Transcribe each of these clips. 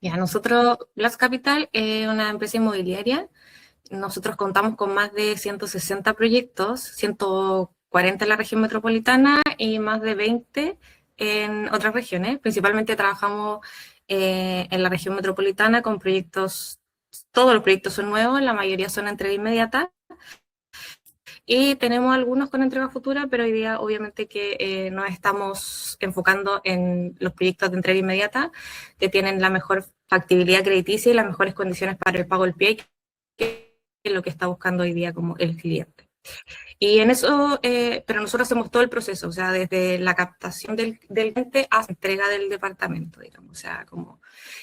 Ya, nosotros, Glass Capital es una empresa inmobiliaria. Nosotros contamos con más de 160 proyectos, 140 en la región metropolitana y más de 20 en otras regiones. Principalmente trabajamos en la región metropolitana con proyectos, todos los proyectos son nuevos, la mayoría son entrega inmediata. Y tenemos algunos con entrega futura, pero hoy día obviamente que nos estamos enfocando en los proyectos de entrega inmediata, que tienen la mejor factibilidad crediticia y las mejores condiciones para el pago del pie, que es lo que está buscando hoy día como el cliente. Y en eso, pero nosotros hacemos todo el proceso, o sea, desde la captación del cliente hasta entrega del departamento, digamos, o sea, como,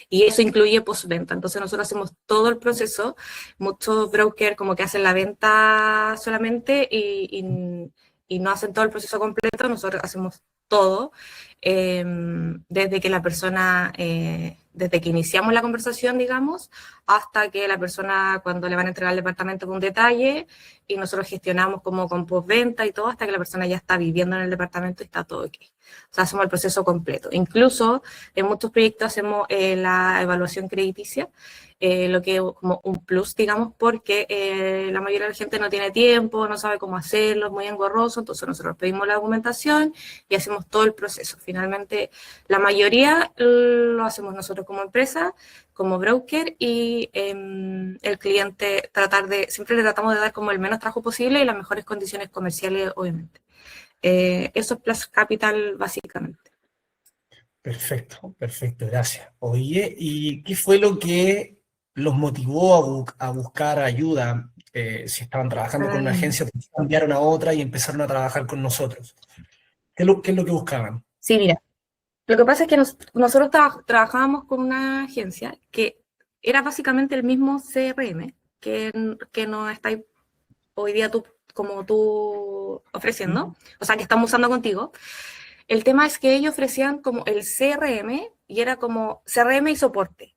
y eso incluye postventa. Entonces nosotros hacemos todo el proceso, muchos brokers como que hacen la venta solamente y no hacen todo el proceso completo, nosotros hacemos todo, desde que la persona, desde que iniciamos la conversación, digamos, hasta que la persona cuando le van a entregar el departamento con detalle, y nosotros gestionamos como con postventa y todo hasta que la persona ya está viviendo en el departamento y está todo ok. O sea, hacemos el proceso completo. Incluso en muchos proyectos hacemos la evaluación crediticia, lo que es como un plus, digamos, porque la mayoría de la gente no tiene tiempo, no sabe cómo hacerlo, es muy engorroso, entonces nosotros pedimos la documentación y hacemos todo el proceso. Finalmente, la mayoría lo hacemos nosotros como empresa, como broker, y el cliente siempre le tratamos de dar como el menos trabajo posible y las mejores condiciones comerciales, obviamente. Eso es Plus Capital, básicamente. Perfecto, perfecto, gracias. Oye, ¿y qué fue lo que los motivó a buscar ayuda? Si estaban trabajando con una agencia, ¿por qué cambiaron a otra y empezaron a trabajar con nosotros? ¿Qué es lo que buscaban? Sí, mira, lo que pasa es que nosotros trabajábamos con una agencia que era básicamente el mismo CRM que nos está hoy día como tú ofreciendo, o sea, que estamos usando contigo. El tema es que ellos ofrecían como el CRM y era como CRM y soporte.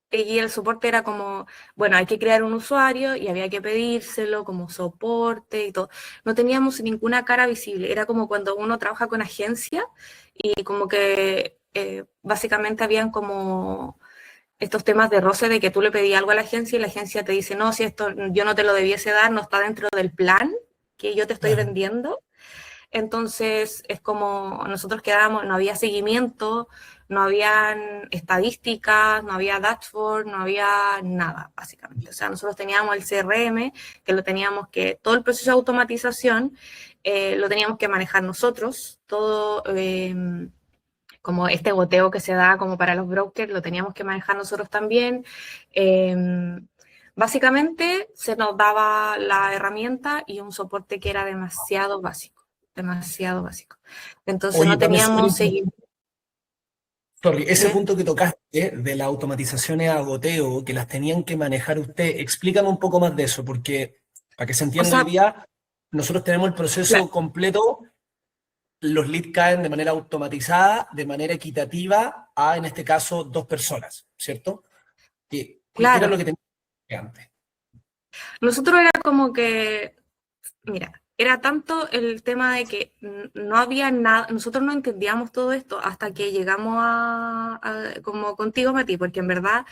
Y el soporte era como, bueno, hay que crear un usuario y había que pedírselo como soporte y todo. No teníamos ninguna cara visible. Era como cuando uno trabaja con agencia y como que básicamente habían como estos temas de roce de que tú le pedías algo a la agencia y la agencia te dice, no, si esto yo no te lo debiese dar, no está dentro del plan que yo te estoy Claro. vendiendo. Entonces es como nosotros quedábamos, no había seguimiento, no habían estadísticas, no había dashboard, no había nada, básicamente. O sea, nosotros teníamos el CRM, que lo teníamos que, todo el proceso de automatización lo teníamos que manejar nosotros, todo como este goteo que se da como para los brokers, lo teníamos que manejar nosotros también. Eh, Básicamente se nos daba la herramienta y un soporte que era demasiado básico, demasiado básico. Entonces Oye, no Pame, súper teníamos importante. seguimiento. Sorry, ese ¿Eh? punto que tocaste de las automatizaciones a goteo, que las tenían que manejar usted, explícame un poco más de eso, porque para que se O entienda hoy sea, día, nosotros tenemos el proceso claro, completo, los leads caen de manera automatizada, de manera equitativa a, en este caso, dos personas, ¿cierto? ¿Qué era lo claro. que tenía antes? Nosotros era como que, mira, era tanto el tema de que no había nada, nosotros no entendíamos todo esto hasta que llegamos como contigo, Mati, porque en verdad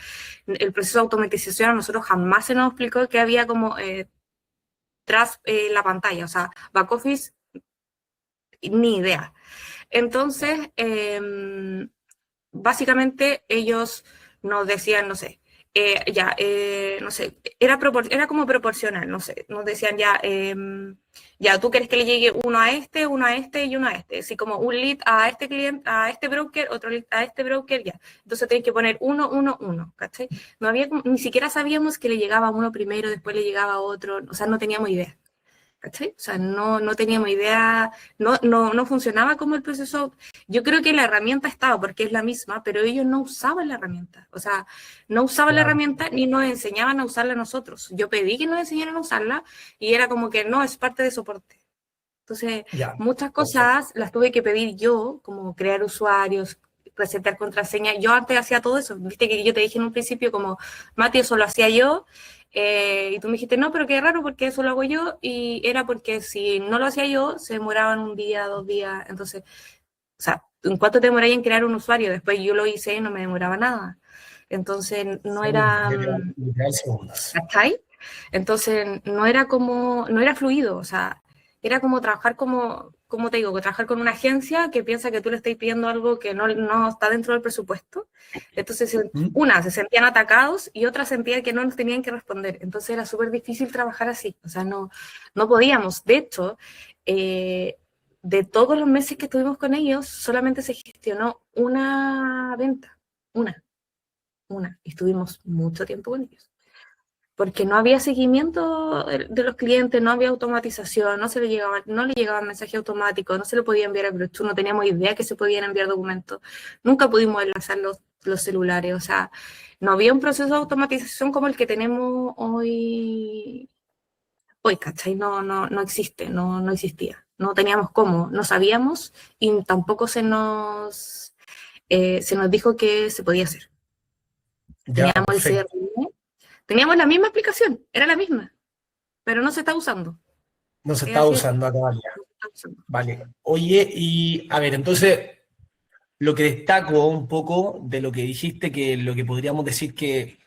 el proceso de automatización a nosotros jamás se nos explicó que había como tras la pantalla, o sea, back office, ni idea. Entonces, básicamente ellos nos decían, no sé, no sé, era como proporcional, no sé, nos decían ya, tú quieres que le llegue uno a este y uno a este, así como un lead a este cliente, a este broker, otro lead a este broker, ya. Entonces tienen que poner uno, ¿cachai? No había, ni siquiera sabíamos que le llegaba uno primero, después le llegaba otro, o sea, no teníamos idea. ¿Cachai? O sea, no teníamos idea, no funcionaba como el proceso. Yo creo que la herramienta estaba porque es la misma, pero ellos no usaban la herramienta. O sea, no usaban la Claro, herramienta ni nos enseñaban a usarla nosotros. Yo pedí que nos enseñaran a usarla y era como que no, es parte de soporte. Entonces, ya, muchas perfecto. cosas las tuve que pedir yo, como crear usuarios, resetear contraseña. Yo antes hacía todo eso. Viste que yo te dije en un principio como, Mati, eso lo hacía yo. Y tú me dijiste, no, pero qué raro porque eso lo hago yo. Y era porque si no lo hacía yo, se demoraban un día, 2 días. Entonces, o sea, ¿en cuánto te demoráis en crear un usuario? Después yo lo hice y no me demoraba nada. Entonces no Segundos, era, literal segundos. ¿cachai? Entonces no era fluido, o sea, era como trabajar como te digo, que trabajar con una agencia que piensa que tú le estás pidiendo algo que no está dentro del presupuesto. Entonces, ¿Mm? una, se sentían atacados y otra sentía que no nos tenían que responder. Entonces era súper difícil trabajar así, o sea, no podíamos. De hecho, de todos los meses que estuvimos con ellos, solamente se gestionó una venta, una, y estuvimos mucho tiempo con ellos porque no había seguimiento de los clientes, no había automatización, no le llegaban mensajes automáticos, no se le podía enviar a Bluetooth, no teníamos idea que se podían enviar documentos, nunca pudimos enlazar los celulares, o sea, no había un proceso de automatización como el que tenemos hoy, ¿cachai? No existe, no existía, no teníamos cómo, no sabíamos y tampoco se nos dijo que se podía hacer. Ya, Teníamos el perfecto. CRM, teníamos la misma aplicación, era la misma, pero no se está usando. No se Es está así de usando simple. acá, ya. No se está usando. Vale. Oye, y a ver, entonces, lo que destaco un poco de lo que dijiste, que lo que podríamos decir que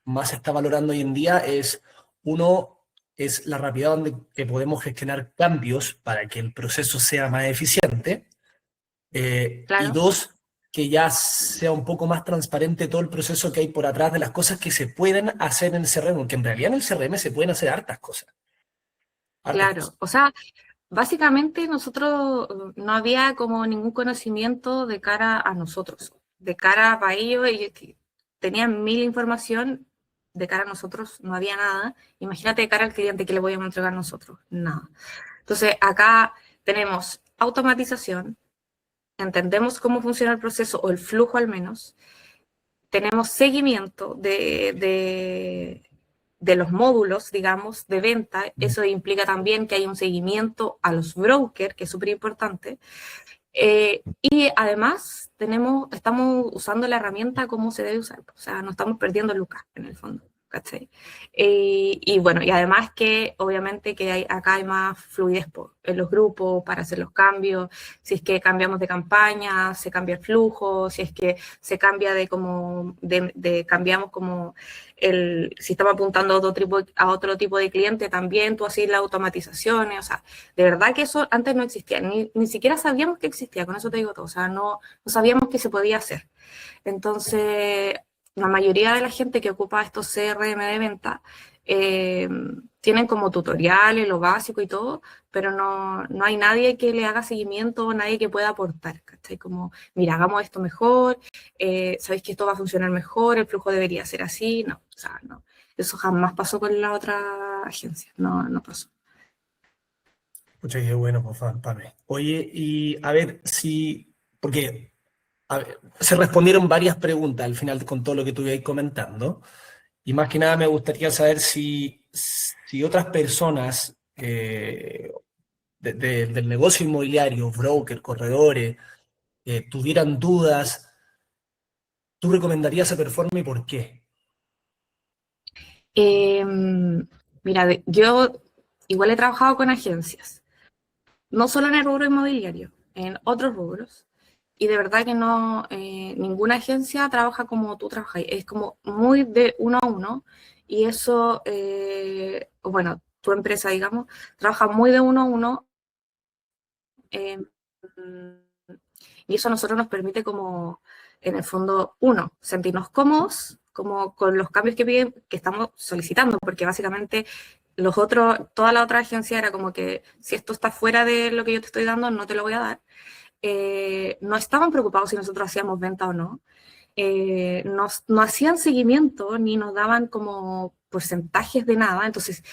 más se está valorando hoy en día es, uno, es la rapidez donde que podemos gestionar cambios para que el proceso sea más eficiente, y Claro, dos, que ya sea un poco más transparente todo el proceso que hay por atrás de las cosas que se pueden hacer en el CRM, porque en realidad en el CRM se pueden hacer hartas cosas, hartas claro. cosas. O sea, básicamente nosotros no había como ningún conocimiento de cara a nosotros, de cara a ellos que tenían mil información, de cara a nosotros no había nada. Imagínate de cara al cliente que le podíamos entregar nosotros, nada. Entonces, acá tenemos automatización, entendemos cómo funciona el proceso o el flujo al menos, tenemos seguimiento de los módulos, digamos, de venta. Eso implica también que hay un seguimiento a los brokers, que es súper importante. Y además estamos usando la herramienta como se debe usar. O sea, no estamos perdiendo lucas en el fondo. ¿Cachai? Y bueno, y además que obviamente que acá hay más fluidez en los grupos para hacer los cambios, si es que cambiamos de campaña, se cambia el flujo, si es que se cambia cambiamos como si estamos apuntando a otro tipo de cliente también, tú así las automatizaciones, o sea, de verdad que eso antes no existía, ni siquiera sabíamos que existía, con eso te digo todo, o sea, no sabíamos que se podía hacer. Entonces, la mayoría de la gente que ocupa estos CRM de venta eh, tienen como tutoriales, lo básico y todo, pero no hay nadie que le haga seguimiento, nadie que pueda aportar, ¿cachai? Como, mira, hagamos esto mejor, sabéis que esto va a funcionar mejor, el flujo debería ser así, no, o sea, no. Eso jamás pasó con la otra agencia, no pasó. Pucha, qué bueno, pues, Pame. Oye, y a ver si, porque a ver, se respondieron varias preguntas al final con todo lo que tú ibas comentando, y más que nada me gustaría saber si otras personas del negocio inmobiliario, broker, corredores, tuvieran dudas, ¿tú recomendarías esa Performa y por qué? Eh, Mira, yo igual he trabajado con agencias, no solo en el rubro inmobiliario, en otros rubros. Y de verdad que no, ninguna agencia trabaja como tú trabajas. Es como muy de uno a uno. Y eso, bueno, tu empresa, digamos, trabaja muy de uno a uno. eh, y eso a nosotros nos permite como, en el fondo, uno, sentirnos cómodos como con los cambios que estamos solicitando, porque básicamente toda la otra agencia era como que si esto está fuera de lo que yo te estoy dando, no te lo voy a dar. No estaban preocupados si nosotros hacíamos venta o no. No hacían seguimiento ni nos daban como porcentajes de nada. Entonces,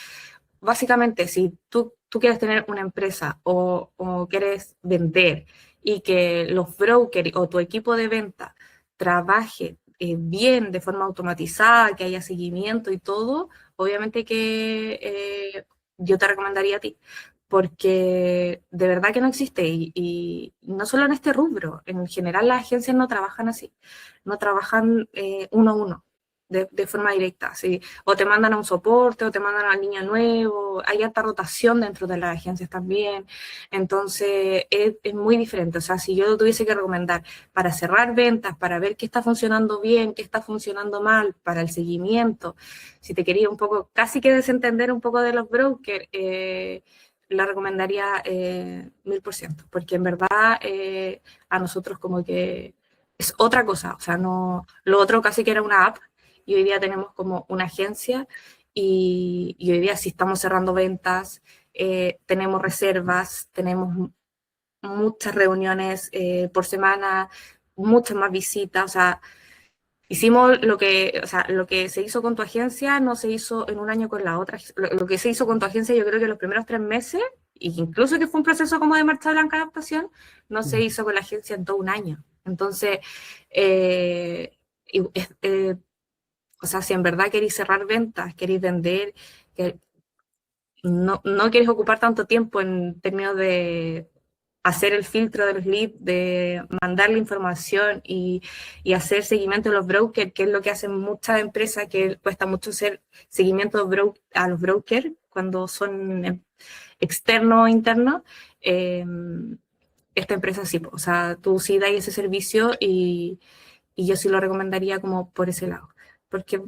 básicamente, si tú quieres tener una empresa o quieres vender y que los brokers o tu equipo de venta trabaje bien de forma automatizada, que haya seguimiento y todo, obviamente que yo te recomendaría a ti, porque de verdad que no existe y no solo en este rubro, en general las agencias no trabajan así, no trabajan uno a uno. de forma directa, ¿sí? O te mandan a un soporte, o te mandan al niño nuevo, hay harta rotación dentro de las agencias también, entonces es muy diferente. O sea, si yo tuviese que recomendar para cerrar ventas, para ver qué está funcionando bien, qué está funcionando mal, para el seguimiento, si te quería un poco, casi que desentender un poco de los brokers, la recomendaría 1000%, porque en verdad a nosotros como que es otra cosa, o sea, no, lo otro casi que era una app, y hoy día tenemos como una agencia, y hoy día sí estamos cerrando ventas, tenemos reservas, tenemos muchas reuniones por semana, muchas más visitas, o sea, hicimos o sea, lo que se hizo con tu agencia no se hizo en un año con la otra. Lo que se hizo con tu agencia, yo creo que los primeros 3 meses, y incluso que fue un proceso como de marcha blanca de adaptación, no se hizo con la agencia en todo un año. Entonces, eh, o sea, si en verdad queréis cerrar ventas, queréis vender, que no queréis ocupar tanto tiempo en términos de hacer el filtro de los leads, de mandar la información y hacer seguimiento de los brokers, que es lo que hacen muchas empresas, que cuesta mucho hacer seguimiento a los brokers cuando son externos o internos. Esta empresa sí, o sea, tú sí das ese servicio, y yo sí lo recomendaría como por ese lado, porque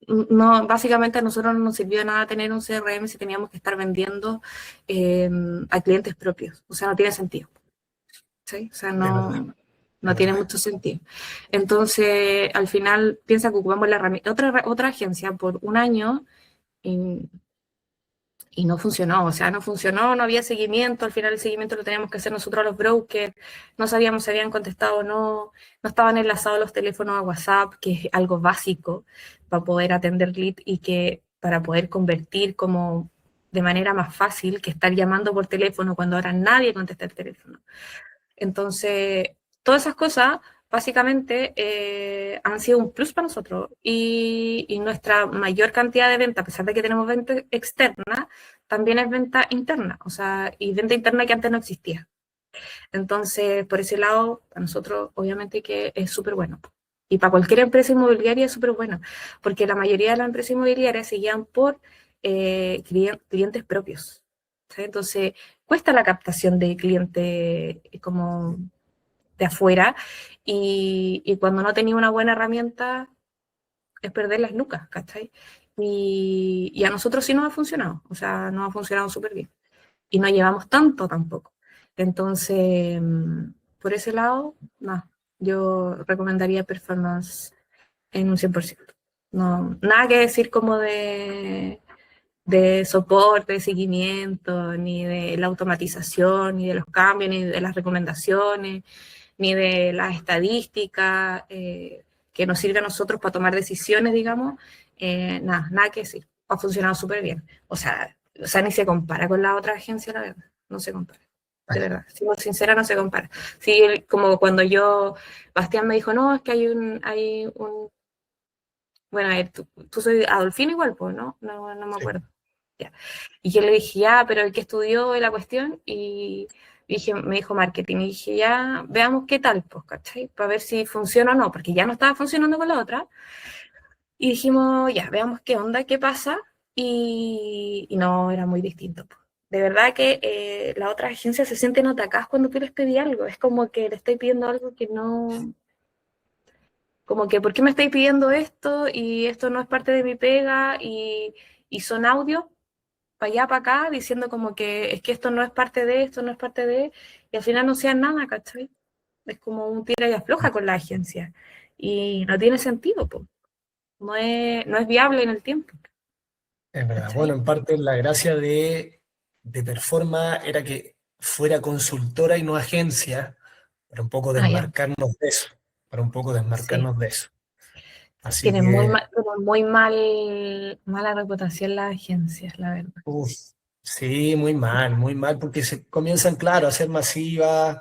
no, básicamente a nosotros no nos sirvió de nada tener un CRM si teníamos que estar vendiendo a clientes propios, o sea, no tiene sentido, ¿sí? O sea, no tiene mucho sentido. Entonces, al final, piensa que ocupamos la herramienta, otra agencia por un año, y no funcionó, o sea, no funcionó, no había seguimiento, al final el seguimiento lo teníamos que hacer nosotros los brokers, no sabíamos si habían contestado o no, no estaban enlazados los teléfonos a WhatsApp, que es algo básico para poder atender lead y que para poder convertir como de manera más fácil que estar llamando por teléfono cuando ahora nadie contesta el teléfono. Entonces, todas esas cosas básicamente han sido un plus para nosotros, y nuestra mayor cantidad de venta, a pesar de que tenemos venta externa, también es venta interna, o sea, y venta interna que antes no existía. Entonces, por ese lado, para nosotros obviamente que es súper bueno. Y para cualquier empresa inmobiliaria es súper bueno, porque la mayoría de las empresas inmobiliarias se guían por clientes propios, ¿sí? Entonces, cuesta la captación de clientes como de afuera, y cuando no tenía una buena herramienta es perder las lucas, ¿cachai? Y a nosotros sí nos ha funcionado, o sea, nos ha funcionado súper bien. Y no llevamos tanto tampoco. Entonces, por ese lado, no, yo recomendaría Performance en un 100%. No, nada que decir como de soporte, de seguimiento, ni de la automatización, ni de los cambios, ni de las recomendaciones, ni de las estadísticas que nos sirve a nosotros para tomar decisiones, digamos. Nada que decir. Ha funcionado súper bien. O sea, ni se compara con la otra agencia, la verdad. No se compara. De verdad, siendo sincera, no se compara. Sí, como cuando Bastián me dijo, no, es que hay un bueno, a ver, tú soy Adolfino igual, pues, ¿no? No me acuerdo. Ya. Y yo le dije, ya, pero el que estudió la cuestión, y me dijo marketing, y dije, ya, veamos qué tal, pues, ¿cachai? Para ver si funciona o no, porque ya no estaba funcionando con la otra. Y dijimos, ya, veamos qué onda, qué pasa, y no, era muy distinto, pues. De verdad que las otras agencias se sienten atacadas cuando tú les pedí algo, es como que le estoy pidiendo algo que no, como que, ¿por qué me estáis pidiendo esto? Y esto no es parte de mi pega, y son audios para allá, para acá, diciendo como que es que esto no es parte de esto, no es parte de, y al final no sean nada, ¿cachai? Es como un tira y afloja con la agencia, y no tiene sentido, pues. No es viable en el tiempo, Es verdad. ¿cachai? Bueno, en parte la gracia de Performa era que fuera consultora y no agencia, para un poco Ah, ya, desmarcarnos de eso, para un poco sí. desmarcarnos de eso. Así Tienen muy que, mal, mala reputación las agencias, la verdad. uf, sí, muy mal, porque se comienzan, claro, a ser masivas,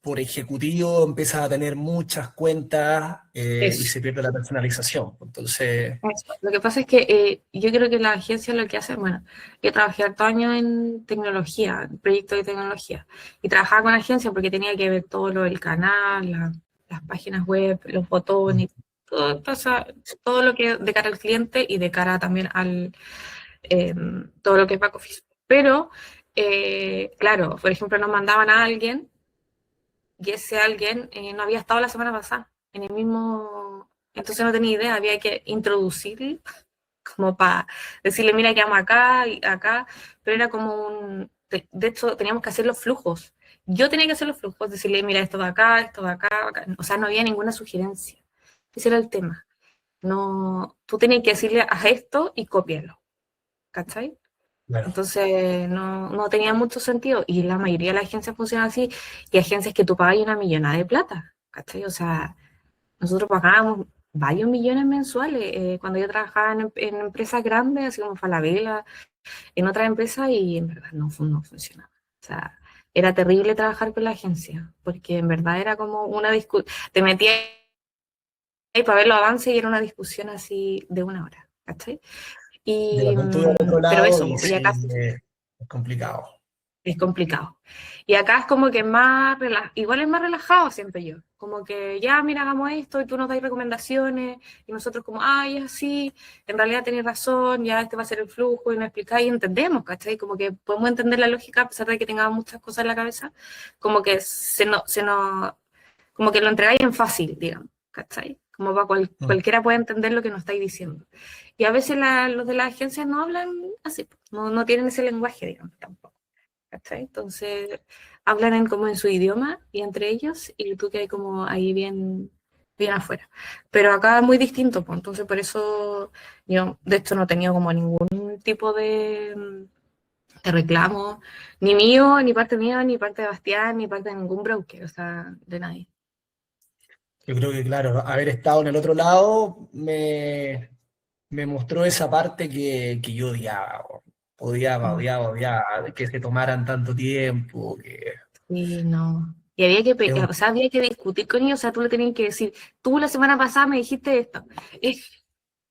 por ejecutivo empiezas a tener muchas cuentas y Eso. se pierde la personalización. Entonces, Eso. Lo que pasa es que yo creo que la agencia lo que hace, bueno, yo trabajé harto años en tecnología, en proyectos de tecnología, y trabajaba con agencia porque tenía que ver todo lo del canal, las páginas web, los botones, todo lo que de cara al cliente y de cara también al todo lo que es back office. Pero, claro, por ejemplo, nos mandaban a alguien y ese alguien no había estado la semana pasada en el mismo, entonces no tenía idea, había que introducir como para decirle, mira, que vamos acá y acá, pero era como de hecho teníamos que hacer los flujos. Yo tenía que hacer los flujos, decirle, mira, esto de acá, acá. O sea, no había ninguna sugerencia. Ese era el tema. No, tú tenías que decirle, haz esto y cópialo, ¿cachai? Claro, Entonces no tenía mucho sentido y la mayoría de las agencias funcionan así y agencias que tú pagas una millonada de plata, ¿cachai? O sea, nosotros pagábamos varios millones mensuales cuando yo trabajaba en empresas grandes, así como Falabella, en otras empresas y en verdad no funcionaba. O sea, era terrible trabajar con la agencia porque en verdad era como una discusión, te metías ahí para ver los avances y era una discusión así de una hora, ¿cachai? yo también estuve al otro Pero lado y eso, y sí, acá es complicado. es complicado. Y acá es como que más, igual es más relajado, siento yo. Como que ya, mira, hagamos esto y tú nos das recomendaciones y nosotros como, ay, es así, en realidad tenés razón, ya este va a ser el flujo y nos explicáis y entendemos, ¿cachai? Como que podemos entender la lógica a pesar de que tengamos muchas cosas en la cabeza, como que como que lo entregáis en fácil, digamos, ¿cachai? Como para Mm. cualquiera puede entender lo que nos estáis diciendo. Y a veces los de las agencias no hablan así, no tienen ese lenguaje, digamos, tampoco. ¿Cachai? Entonces hablan como en su idioma y entre ellos y tú que hay como ahí bien afuera. Pero acá es muy distinto, pues, entonces por eso yo de hecho no he tenido como ningún tipo de reclamo, ni mío, ni parte mía, ni parte de Bastián, ni parte de ningún broker, o sea, de nadie. Yo creo que, claro, haber estado en el otro lado me mostró esa parte que yo odiaba, Mm. odiaba, que se tomaran tanto tiempo, que Y no. Y había que, es un- o sea, había que discutir con ellos, o sea, tú le tenías que decir, tú la semana pasada me dijiste esto. Y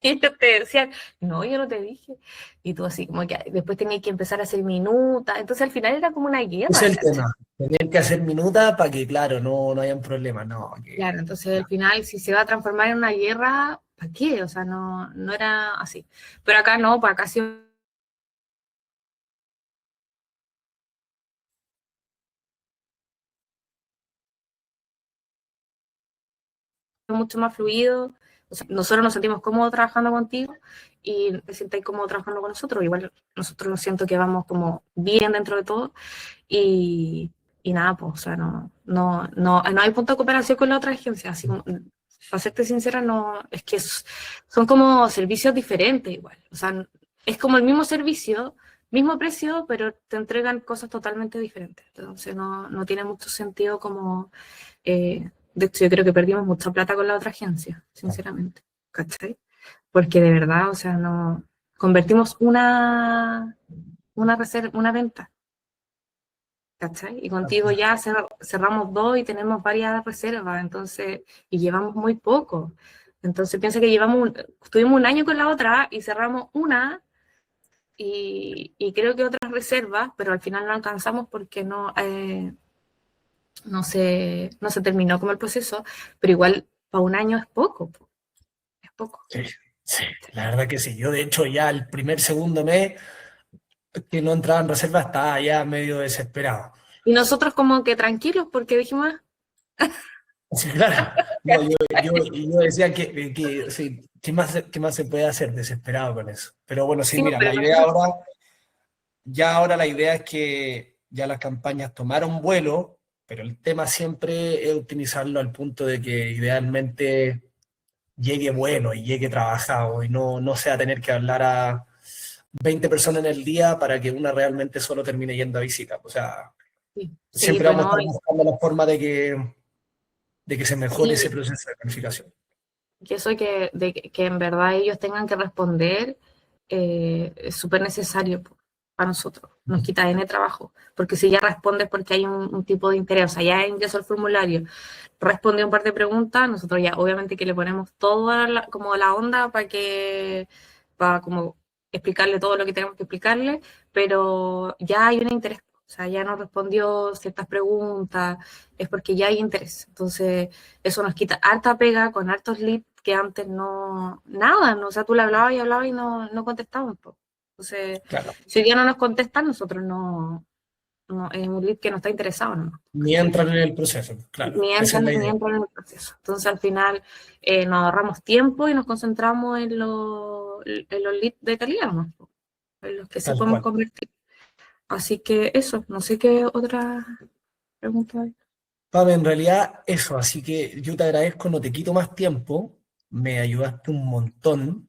ellos te decían, no, yo no te dije. Y tú así, como que después tenías que empezar a hacer minutas. Entonces al final era como una ese guerra, es el ¿cachai? tema. Tener que hacer minuta para que, claro, no hayan problemas, no, que Claro, entonces al final si se va a transformar en una guerra, ¿para qué? O sea, no era así. Pero acá no, pues acá sí es mucho más fluido. O sea, nosotros nos sentimos cómodos trabajando contigo y te sientas cómodo trabajando con nosotros. Igual nosotros nos siento que vamos como bien dentro de todo y, y nada, pues, o sea, no hay punto de cooperación con la otra agencia. Así como, para serte sincera, no, es que son como servicios diferentes igual. O sea, es como el mismo servicio, mismo precio, pero te entregan cosas totalmente diferentes. Entonces no tiene mucho sentido como de hecho, yo creo que perdimos mucha plata con la otra agencia, sinceramente. ¿Cachai? Porque de verdad, o sea, no. Convertimos una reserva, una venta, ¿cachai? Y contigo ya cerramos dos y tenemos varias reservas, entonces, y llevamos muy poco. Entonces piensa que estuvimos un año con la otra y cerramos una y creo que otras reservas, pero al final no alcanzamos porque no se terminó como el proceso, pero igual para un año es poco, es poco. sí, sí, la verdad que sí. Yo, de hecho, ya el segundo mes que no entraba en reserva estaba ya medio desesperado. Y nosotros como que tranquilos porque dijimos, Sí, claro. No, yo decía que sí, qué más se puede hacer desesperado con eso? Pero bueno, sí, sí, mira, pero nosotros, ya ahora la idea es que ya las campañas tomaron vuelo, pero el tema siempre es utilizarlo al punto de que idealmente llegue bueno y llegue trabajado y no sea tener que hablar a 20 personas en el día para que una realmente solo termine yendo a visita. O sea, sí, siempre pues vamos a no, estar buscando la forma de que se mejore ese sí, proceso de planificación. que eso de que en verdad ellos tengan que responder es súper necesario para nosotros, nos quita N trabajo, porque si ya respondes porque hay un tipo de interés, o sea, ya ingresó el formulario, responde un par de preguntas, nosotros ya obviamente que le ponemos toda como la onda para como explicarle todo lo que tenemos que explicarle, pero ya hay un interés, o sea, ya nos respondió ciertas preguntas, es porque ya hay interés, entonces eso nos quita harta pega con hartos leads que antes no, nada, ¿no? O sea, tú le hablabas y no contestaban, pues. Entonces, Claro. si hoy día no nos contestan, nosotros no, es un lead que no está interesado, ¿no? Ni entran en el proceso, claro. Ni Esa es entran, la ni idea. entran en el proceso. Entonces, al final, nos ahorramos tiempo y nos concentramos en los leads de calidad, ¿no? En los que sí Tal podemos cual. convertir. Así que eso, no sé qué otra pregunta hay. Pame, en realidad eso, así que yo te agradezco, no te quito más tiempo, me ayudaste un montón.